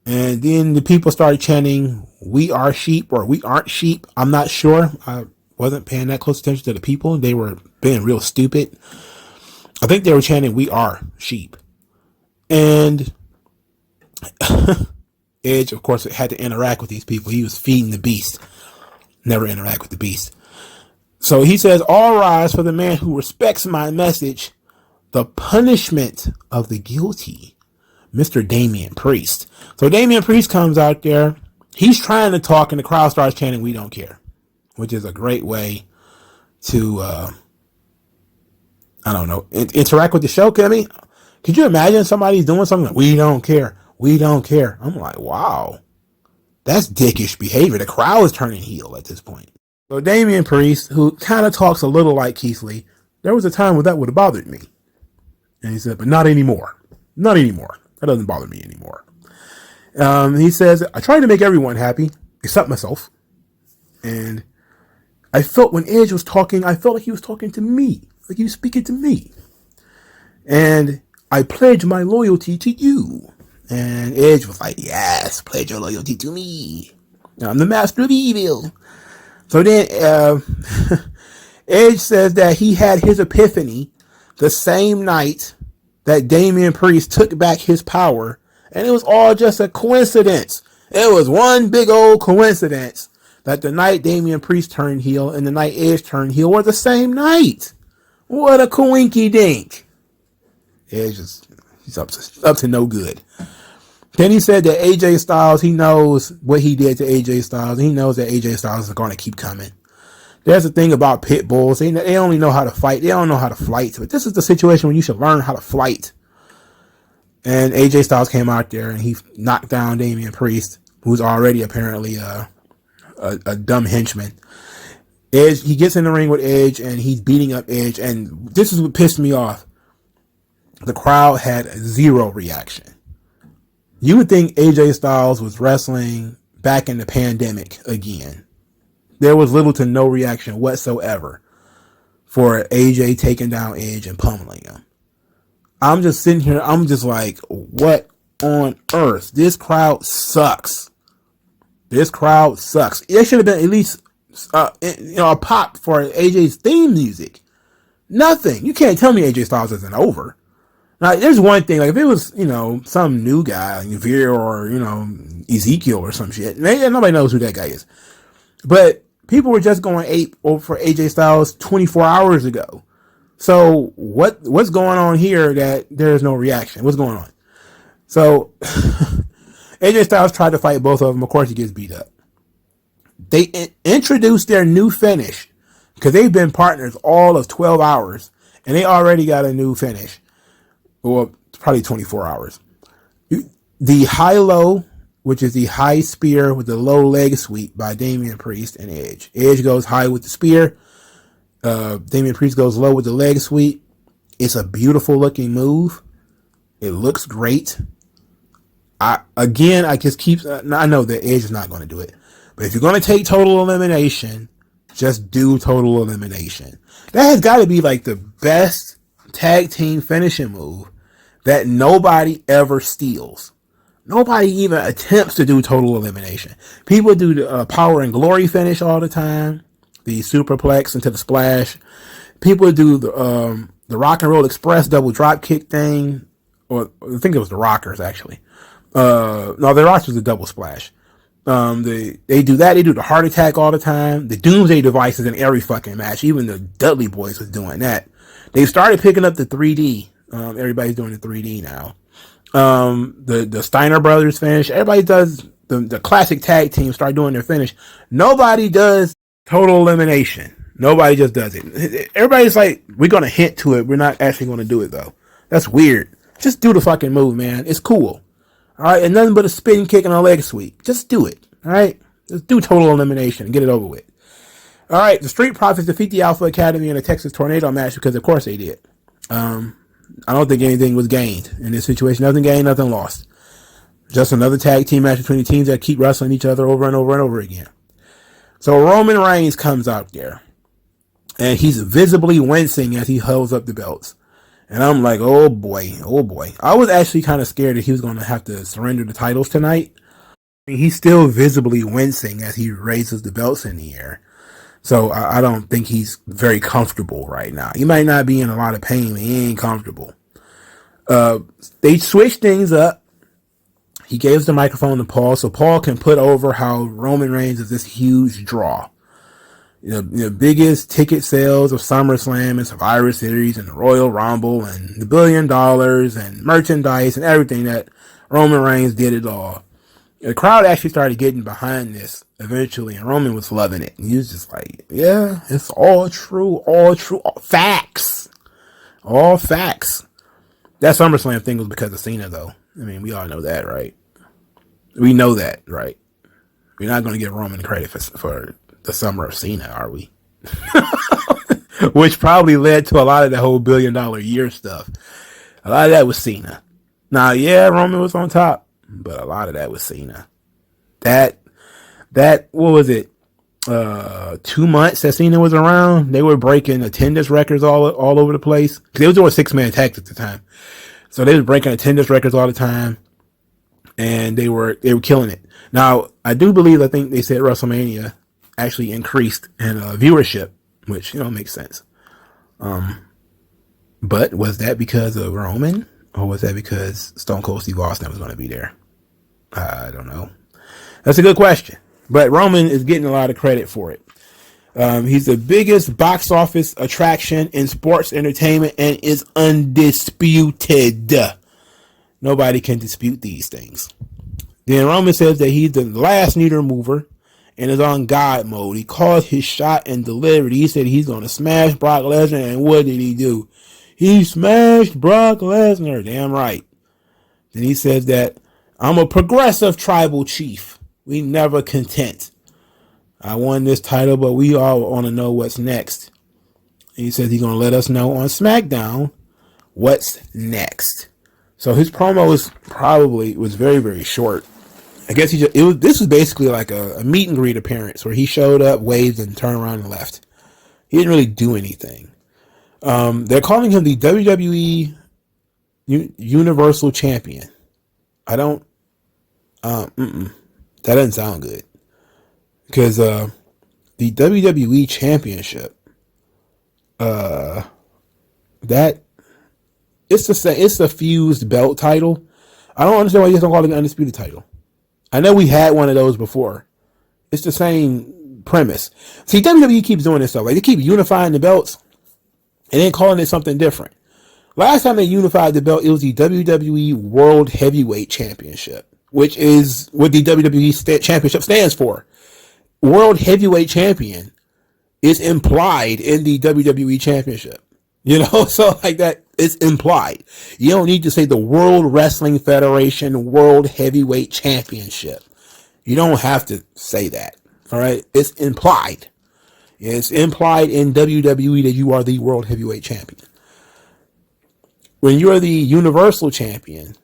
And then the people started chanting, "We are sheep," or "We aren't sheep." I'm not sure. I wasn't paying that close attention to the people. They were being real stupid. I think they were chanting, "We are sheep." And Edge, of course, had to interact with these people. He was feeding the beast. Never interact with the beast. So he says, "All rise for the man who respects my message, the punishment of the guilty, Mr. Damian Priest." So Damian Priest comes out there. He's trying to talk, and the crowd starts chanting, "We don't care," which is a great way to, I don't know, interact with the show. Could you imagine somebody's doing something like, "We don't care. We don't care"? I'm like, wow, that's dickish behavior. The crowd is turning heel at this point. So Damian Priest, who kind of talks a little like Keith Lee, there was a time when that would have bothered me. And he said, but not anymore. Not anymore. That doesn't bother me anymore. He says, "I try to make everyone happy, except myself." And I felt when Edge was talking, I felt like he was talking to me. Like he was speaking to me. And "I pledge my loyalty to you." And Edge was like, "Yes, pledge your loyalty to me. I'm the master of evil." So then Edge says that he had his epiphany the same night that Damian Priest took back his power. And it was all just a coincidence. It was one big old coincidence that the night Damian Priest turned heel and the night Edge turned heel were the same night. What a coinky dink. Edge is, he's up to no good. Then he said that AJ Styles, he knows what he did to AJ Styles. He knows that AJ Styles is going to keep coming. There's a thing about pit bulls. They only know how to fight. They don't know how to flight. But this is the situation when you should learn how to flight. And AJ Styles came out there and he knocked down Damian Priest, who's already apparently a dumb henchman. Edge, he gets in the ring with Edge and he's beating up Edge. And this is what pissed me off. The crowd had zero reaction. You would think AJ Styles was wrestling back in the pandemic again. There was little to no reaction whatsoever for AJ taking down Edge and pummeling him. I'm just sitting here, I'm just like, what on earth? This crowd sucks. This crowd sucks. There should have been at least a pop for AJ's theme music. Nothing. You can't tell me AJ Styles isn't over. Now, there's one thing, like if it was, some new guy, like Veer or, Ezekiel or some shit, nobody knows who that guy is. But people were just going ape for AJ Styles 24 hours ago. So what's going on here that there's no reaction? What's going on? So AJ Styles tried to fight both of them. Of course, he gets beat up. They introduced their new finish because they've been partners all of 12 hours and they already got a new finish. Well, probably 24 hours. The high-low, which is the high spear with the low leg sweep by Damian Priest and Edge. Edge goes high with the spear. Damian Priest goes low with the leg sweep. It's a beautiful looking move. It looks great. I know that Edge is not going to do it. But if you're going to take total elimination, just do total elimination. That has got to be like the best tag team finishing move that nobody ever steals. Nobody even attempts to do total elimination. People do the power and glory finish all the time, the superplex into the splash. People do the rock and roll express double drop kick thing, or I think it was the Rockers actually. No, the Rockers was a double splash. They do that. They do the heart attack all the time. The Doomsday devices in every fucking match. Even the Dudley Boys was doing that. They started picking up the 3D. Everybody's doing the 3D now. The Steiner Brothers finish. Everybody does the classic tag team start doing their finish. Nobody does total elimination. Nobody just does it. Everybody's like, we're going to hint to it. We're not actually going to do it though. That's weird. Just do the fucking move, man. It's cool. All right. And nothing but a spin kick and a leg sweep. Just do it. All right. Just do total elimination and get it over with. All right. The Street Profits defeat the Alpha Academy in a Texas Tornado match because of course they did. I don't think anything was gained in this situation. Nothing gained, nothing lost. Just another tag team match between the teams that keep wrestling each other over and over and over again. So Roman Reigns comes out there, and he's visibly wincing as he holds up the belts. And I'm like, oh boy, oh boy. I was actually kind of scared that he was going to have to surrender the titles tonight. I mean, he's still visibly wincing as he raises the belts in the air. So I don't think he's very comfortable right now. He might not be in a lot of pain, but he ain't comfortable. They switched things up. He gives the microphone to Paul so Paul can put over how Roman Reigns is this huge draw. The biggest ticket sales of SummerSlam and Survivor Series and the Royal Rumble and the $1 billion and merchandise and everything that Roman Reigns did it all. The crowd actually started getting behind this eventually, and Roman was loving it. And he was just like, yeah, it's all true, all facts. All facts. That SummerSlam thing was because of Cena, though. I mean, we all know that, right? We know that, right? We're not going to give Roman credit for the summer of Cena, are we? Which probably led to a lot of the whole $1 billion year stuff. A lot of that was Cena. Now, yeah, Roman was on top. But a lot of that was Cena. That what was it? 2 months that Cena was around, they were breaking attendance records all over the place. Cause they was doing 6-man tags at the time, so they was breaking attendance records all the time, and they were killing it. Now I think they said WrestleMania actually increased in viewership, which makes sense. But was that because of Roman? Or was that because Stone Cold Steve Austin was going to be there? I don't know. That's a good question. But Roman is getting a lot of credit for it. He's the biggest box office attraction in sports entertainment and is undisputed. Nobody can dispute these things. Then Roman says that he's the last needle mover and is on God mode. He called his shot and delivered. He said he's going to smash Brock Lesnar, and what did he do? He smashed Brock Lesnar. Damn right. Then he says that I'm a progressive tribal chief. We never content. I won this title, but we all want to know what's next. And he says he's going to let us know on SmackDown what's next. So his promo was very, very short. I guess this was basically like a meet and greet appearance where he showed up, waved, and turned around and left. He didn't really do anything. They're calling him the WWE Universal Champion. That doesn't sound good. Because, the WWE Championship, it's a fused belt title. I don't understand why you don't call it an undisputed title. I know we had one of those before. It's the same premise. See, WWE keeps doing this stuff. Like, they keep unifying the belts and then calling it something different. Last time they unified the belt, it was the WWE World Heavyweight Championship, which is what the WWE Championship stands for. World Heavyweight Champion is implied in the WWE Championship. So like that, it's implied. You don't need to say the World Wrestling Federation World Heavyweight Championship. You don't have to say that. All right. It's implied. It's implied in WWE that you are the World Heavyweight Champion. When you're the Universal Champion,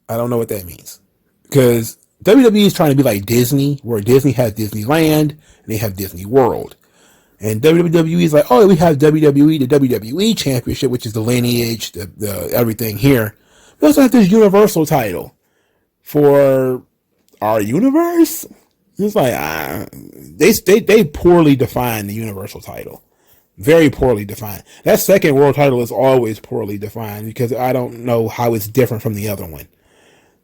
I don't know what that means. Because WWE is trying to be like Disney, where Disney has Disneyland and they have Disney World. And WWE is like, oh, we have WWE, the WWE Championship, which is the lineage, the everything here. We also have this Universal title for our universe. It's like they poorly define the Universal title, very poorly defined. That second world title is always poorly defined because I don't know how it's different from the other one.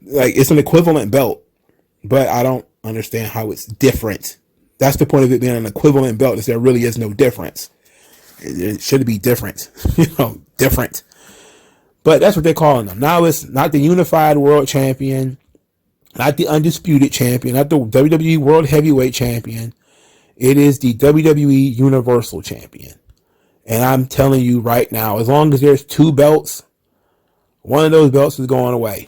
Like, it's an equivalent belt, but I don't understand how it's different. That's the point of it being an equivalent belt, is there really is no difference. It should be different, different. But that's what they're calling them. Now it's not the unified world champion, not the undisputed champion, not the WWE World Heavyweight Champion. It is the WWE Universal Champion. And I'm telling you right now, as long as there's two belts, one of those belts is going away.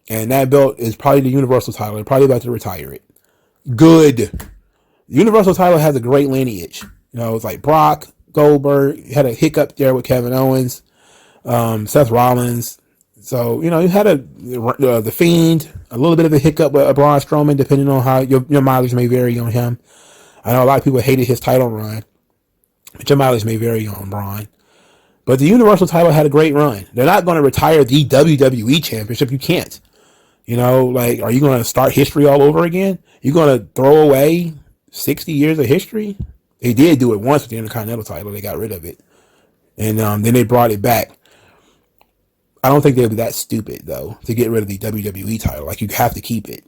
And that belt is probably the Universal title. They're probably about to retire it. Good. The Universal title has a great lineage. It's like Brock, Goldberg, you had a hiccup there with Kevin Owens, Seth Rollins. So, you had the Fiend, a little bit of a hiccup with Braun Strowman, depending on how your mileage may vary on him. I know a lot of people hated his title run, but your mileage may vary on Braun. But the Universal title had a great run. They're not going to retire the WWE Championship. You can't. Are you going to start history all over again? You're going to throw away 60 years of history? They did do it once with the Intercontinental title. They got rid of it. And then they brought it back. I don't think they'd be that stupid, though, to get rid of the WWE title. You have to keep it.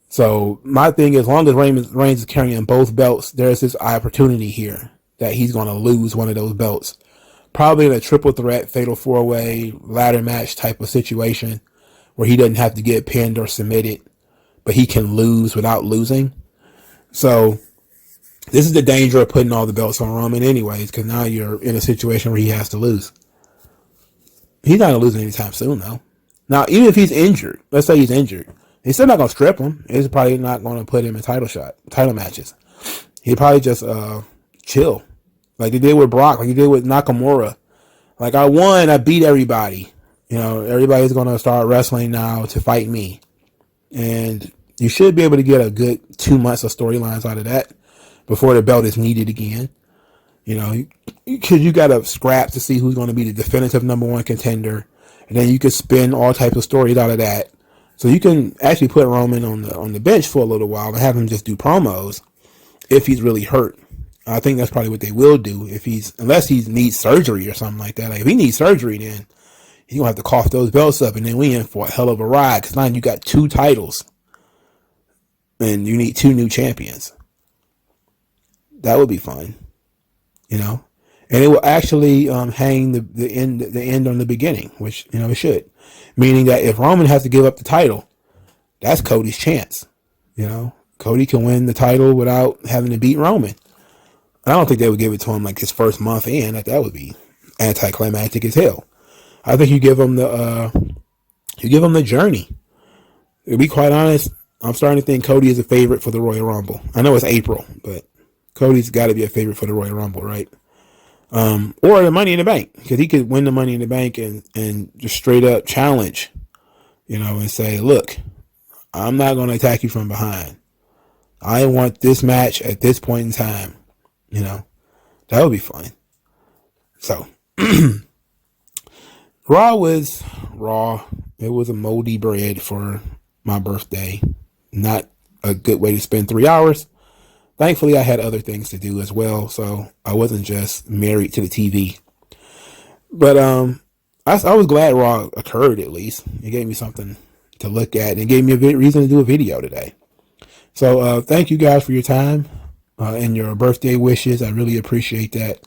So my thing is, as long as Reigns is carrying both belts, there's this opportunity here that he's going to lose one of those belts. Probably in a triple threat, fatal four-way, ladder match type of situation where he doesn't have to get pinned or submitted, but he can lose without losing. So this is the danger of putting all the belts on Roman anyways, because now you're in a situation where he has to lose. He's not going to lose anytime soon, though. Now, even if he's injured, let's say he's injured, he's still not going to strip him. He's probably not going to put him in title matches. He'd probably just chill, like they did with Brock, like he did with Nakamura. I won, I beat everybody. Everybody's going to start wrestling now to fight me. And you should be able to get a good 2 months of storylines out of that before the belt is needed again. Because you got to scrap to see who's going to be the definitive number one contender. And then you could spin all types of stories out of that. So you can actually put Roman on the bench for a little while and have him just do promos if he's really hurt. I think that's probably what they will do unless he needs surgery or something like that. If he needs surgery, then he's going to have to cough those belts up, and then we in for a hell of a ride, because now you got two titles and you need two new champions. That would be fun, and it will actually hang the end on the beginning, which it should, meaning that if Roman has to give up the title, that's Cody's chance. Cody can win the title without having to beat Roman. I don't think they would give it to him his first month in. That would be anticlimactic as hell. I think you give him the journey. To be quite honest, I'm starting to think Cody is a favorite for the Royal Rumble. I know it's April, but Cody's got to be a favorite for the Royal Rumble, right? Or the Money in the Bank, because he could win the Money in the Bank and just straight up challenge, and say, look, I'm not going to attack you from behind. I want this match at this point in time. That would be fun. So, Raw was raw. It was a moldy bread for my birthday. Not a good way to spend 3 hours. Thankfully, I had other things to do as well, so I wasn't just married to the TV. But I was glad Raw occurred, at least. It gave me something to look at, and it gave me a reason to do a video today. So thank you guys for your time and your birthday wishes. I really appreciate that.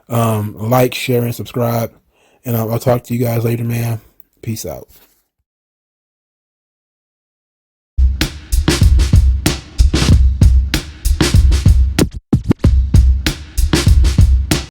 Like, share, and subscribe. And I'll talk to you guys later, man. Peace out.